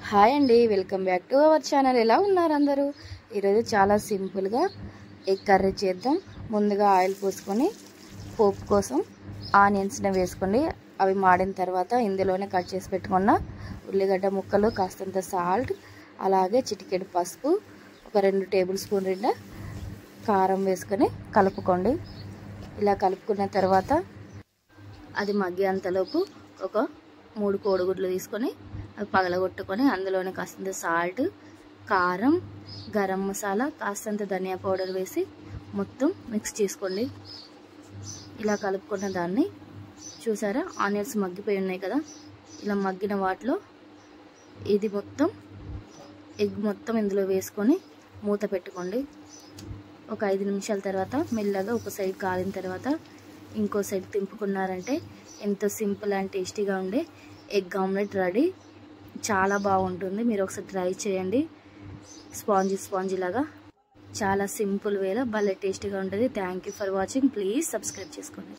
Hi అండి, welcome back to our channel. ఎలా ఉన్నారు అందరూ? ఈరోజు చాలా సింపుల్గా ఎగ్ కర్రీ చేద్దాం. ముందుగా ఆయిల్ పోసుకొని పోపు కోసం ఆనియన్స్ని వేసుకోండి. అవి మాడిన తర్వాత ఇందులోనే కట్ చేసి పెట్టుకున్న ఉల్లిగడ్డ ముక్కలు, కాస్తంత సాల్ట్, అలాగే చిటికెడు పసుపు, ఒక 2 టేబుల్ స్పూన్ నిండా కారం వేసుకొని కలుపుకోండి. ఇలా కలుపుకున్న తర్వాత అది మగ్గేంతలోపు ఒక 3 కోడిగుడ్లు తీసుకొని అవి పగలగొట్టుకొని అందులోనే కాస్తంత సాల్ట్, కారం, గరం మసాలా, కాస్తంత ధనియా పౌడర్ వేసి మొత్తం మిక్స్ చేసుకోండి. ఇలా కలుపుకున్న దాన్ని చూసారా, ఆనియన్స్ మగ్గిపోయి ఉన్నాయి కదా, ఇలా మగ్గిన వాటిలో ఇది మొత్తం ఎగ్ మొత్తం ఇందులో వేసుకొని మూత పెట్టుకోండి. ఒక 5 నిమిషాల తర్వాత మెల్లగా ఒక సైడ్ కాలిన తర్వాత ఇంకో సైడ్ తింపుకున్నారంటే ఎంతో సింపుల్ అండ్ టేస్టీగా ఉండే ఎగ్ ఆమ్లెట్ రెడీ. చాలా బాగుంటుంది, మీరు ఒకసారి ట్రై చేయండి. స్పాంజీ లాగా చాలా సింపుల్ వేలో భలే టేస్టీగా ఉంటుంది. Thank you for watching. Please subscribe చేసుకోండి.